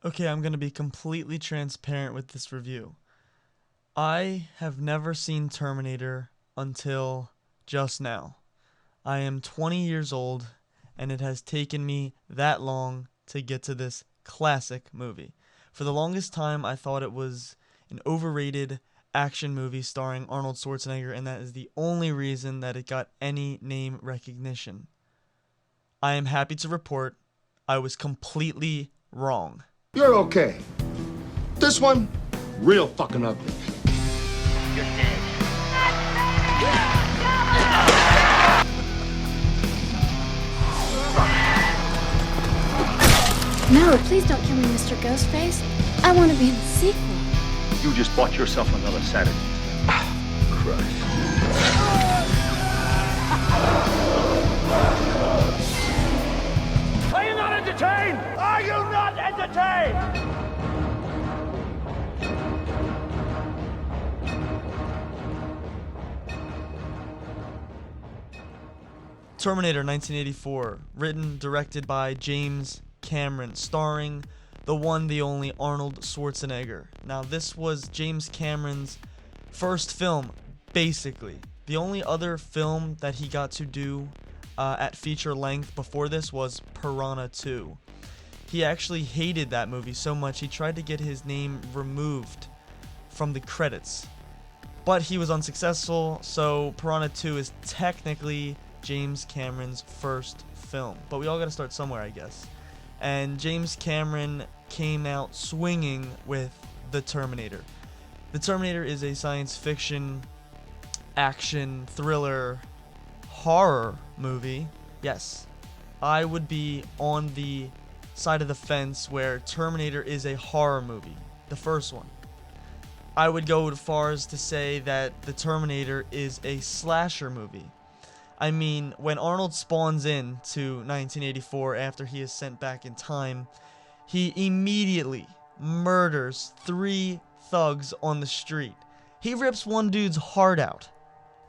Okay, I'm going to be completely transparent with this review. I have never seen Terminator until just now. I am 20 years old, and it has taken me that long to get to this classic movie. For the longest time, I thought it was an overrated action movie starring Arnold Schwarzenegger, and that is the only reason that it got any name recognition. I am happy to report I was completely wrong. You're okay. This one, real fucking ugly. You're dead. No, please don't kill me, Mr. Ghostface. I want to be in the sequel. You just bought yourself another Saturday. Christ. Are you not entertained? Are you not entertained? Terminator 1984, written, directed by James Cameron, starring the one, the only Arnold Schwarzenegger. Now, this was James Cameron's first film, basically. The only other film that he got to do at feature length before this was Piranha 2. He actually hated that movie so much he tried to get his name removed from the credits. But he was unsuccessful, so Piranha 2 is technically James Cameron's first film. But we all gotta start somewhere, I guess. And James Cameron came out swinging with The Terminator. The Terminator is a science fiction, action, thriller, horror movie. Yes, I would be on the side of the fence where Terminator is a horror movie, the first one. I would go as far as to say that The Terminator is a slasher movie. I mean, when Arnold spawns in to 1984 after he is sent back in time, he immediately murders 3 thugs on the street. He rips one dude's heart out.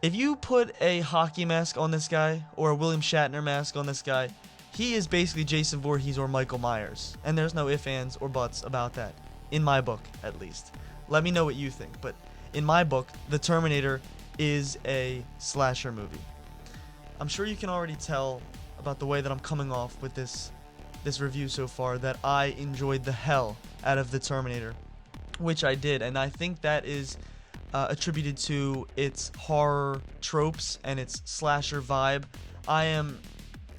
If you put a hockey mask on this guy, or a William Shatner mask on this guy, he is basically Jason Voorhees or Michael Myers. And there's no ifs, ands, or buts about that. In my book, at least. Let me know what you think, but in my book, The Terminator is a slasher movie. I'm sure you can already tell about the way that I'm coming off with this review so far that I enjoyed the hell out of The Terminator, which I did, and I think that is attributed to its horror tropes and its slasher vibe. I am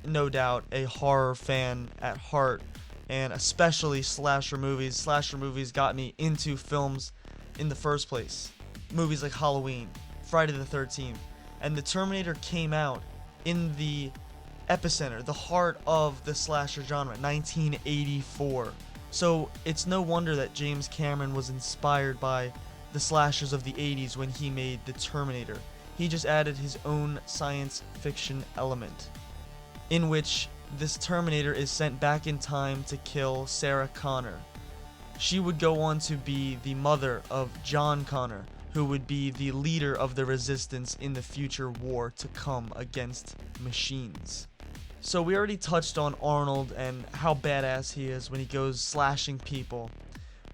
no doubt a horror fan at heart, and especially slasher movies. Slasher movies got me into films in the first place. Movies like Halloween, Friday the 13th, and The Terminator came out in the epicenter, the heart of the slasher genre, 1984. So it's no wonder that James Cameron was inspired by the slashers of the 80s when he made The Terminator. He just added his own science fiction element, in which this Terminator is sent back in time to kill Sarah Connor. She would go on to be the mother of John Connor, who would be the leader of the resistance in the future war to come against machines. So we already touched on Arnold and how badass he is when he goes slashing people.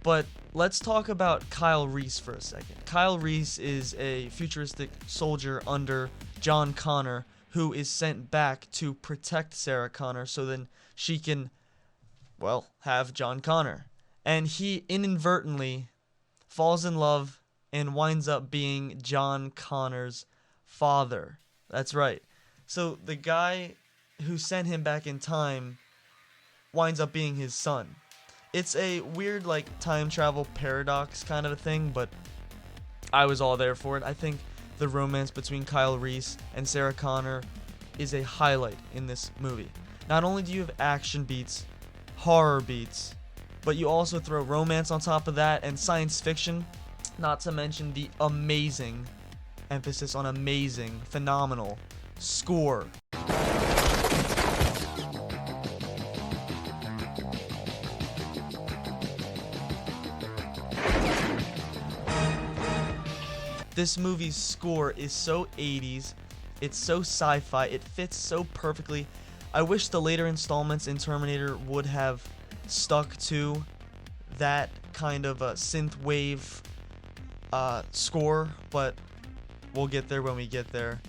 But let's talk about Kyle Reese for a second. Kyle Reese is a futuristic soldier under John Connor who is sent back to protect Sarah Connor so then she can, well, have John Connor. And he inadvertently falls in love and winds up being John Connor's father. That's right. So the guy who sent him back in time winds up being his son. It's a weird, like, time travel paradox kind of a thing, but I was all there for it. I think the romance between Kyle Reese and Sarah Connor is a highlight in this movie. Not only do you have action beats, horror beats, but you also throw romance on top of that and science fiction. Not to mention the amazing, emphasis on amazing, phenomenal score. This movie's score is so 80s, it's so sci-fi, it fits so perfectly. I wish the later installments in Terminator would have stuck to that kind of a synth wave score, but we'll get there when we get there.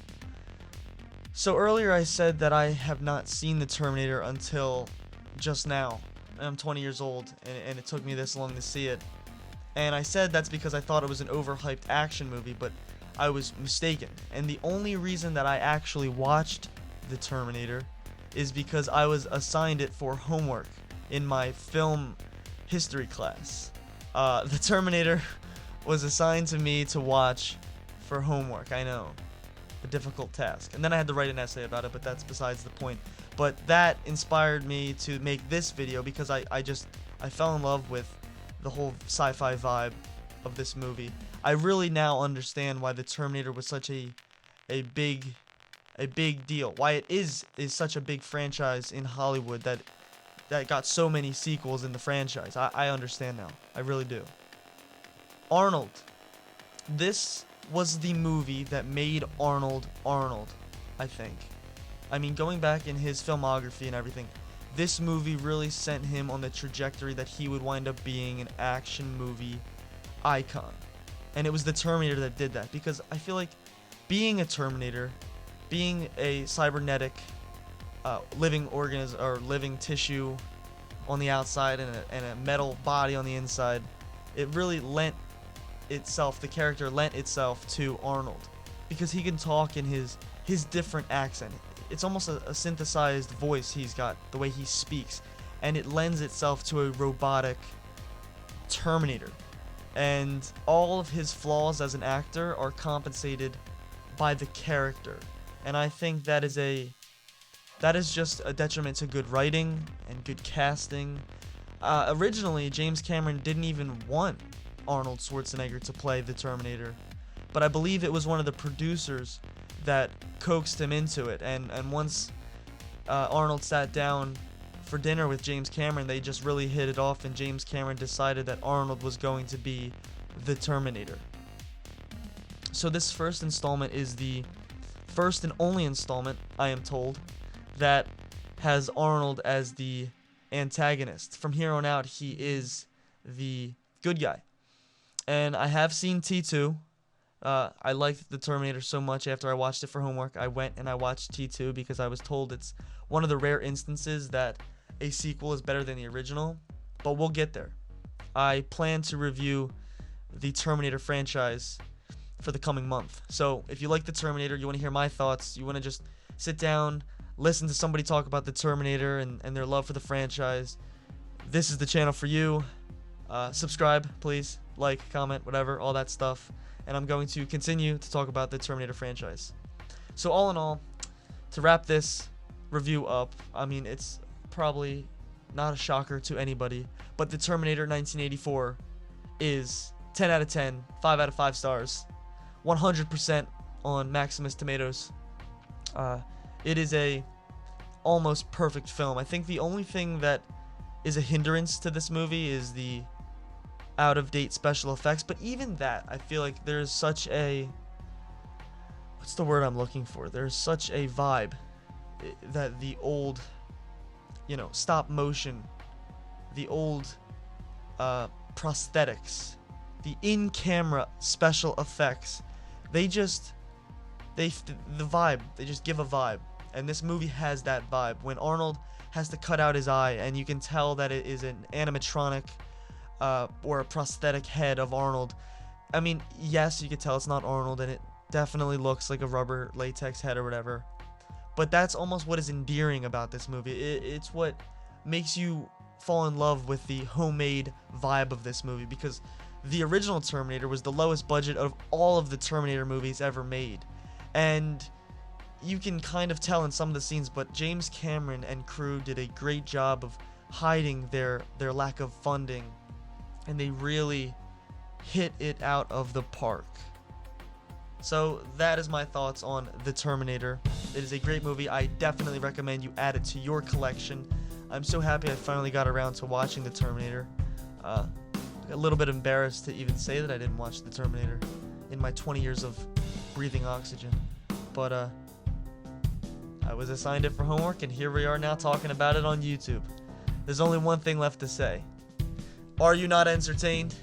So earlier I said that I have not seen the Terminator until just now. I'm 20 years old, and it took me this long to see it. And I said that's because I thought it was an overhyped action movie, but I was mistaken. And the only reason that I actually watched the Terminator is because I was assigned it for homework in my film history class. The Terminator was assigned to me to watch for homework. I know, a difficult task. And then I had to write an essay about it, but that's besides the point. But that inspired me to make this video because I fell in love with the whole sci-fi vibe of this movie. I really now understand why the Terminator was such a big deal. Why it is such a big franchise in Hollywood that got so many sequels in the franchise. I understand now. I really do. Arnold. This was the movie that made Arnold, I think. I mean, going back in his filmography and everything, this movie really sent him on the trajectory that he would wind up being an action movie icon. And it was the Terminator that did that, because I feel like being a Terminator, being a cybernetic living organism or living tissue on the outside and a metal body on the inside, it really lent itself, the character lent itself to Arnold, because he can talk in his different accent. It's almost a synthesized voice he's got, the way he speaks, and it lends itself to a robotic Terminator. And all of his flaws as an actor are compensated by the character. And I think that is just a detriment to good writing and good casting. Originally, James Cameron didn't even want Arnold Schwarzenegger to play the Terminator, but I believe it was one of the producers that coaxed him into it, and once Arnold sat down for dinner with James Cameron, they just really hit it off, and James Cameron decided that Arnold was going to be the Terminator. So this first installment is the first and only installment, I am told, that has Arnold as the antagonist. From here on out, he is the good guy. And I have seen T2. I liked the Terminator so much after I watched it for homework. I went and I watched T2 because I was told it's one of the rare instances that a sequel is better than the original. But we'll get there. I plan to review the Terminator franchise for the coming month. So if you like the Terminator, you want to hear my thoughts, you want to just sit down, listen to somebody talk about the Terminator and their love for the franchise, this is the channel for you. Subscribe, please. Like, comment, whatever, all that stuff. And I'm going to continue to talk about the Terminator franchise. So all in all, to wrap this review up, I mean, it's probably not a shocker to anybody, but the Terminator 1984 is 10 out of 10, 5 out of 5 stars, 100% on Maximus Tomatoes. It is a almost perfect film. I think the only thing that is a hindrance to this movie is the out-of-date special effects, but even that, I feel like there's such a, what's the word I'm looking for? There's such a vibe that the old, stop motion, the old prosthetics, the in-camera special effects, the vibe, they just give a vibe. And this movie has that vibe. When Arnold has to cut out his eye, and you can tell that it is an animatronic or a prosthetic head of Arnold. I mean, yes, you could tell it's not Arnold, and it definitely looks like a rubber latex head or whatever. But that's almost what is endearing about this movie. It's what makes you fall in love with the homemade vibe of this movie, because the original Terminator was the lowest budget of all of the Terminator movies ever made. And you can kind of tell in some of the scenes, but James Cameron and crew did a great job of hiding their lack of funding, and they really hit it out of the park. So that is my thoughts on The Terminator. It is a great movie. I definitely recommend you add it to your collection. I'm so happy I finally got around to watching The Terminator. A little bit embarrassed to even say that I didn't watch The Terminator in my 20 years of breathing oxygen. But I was assigned it for homework, and here we are now talking about it on YouTube. There's only one thing left to say. Are you not entertained?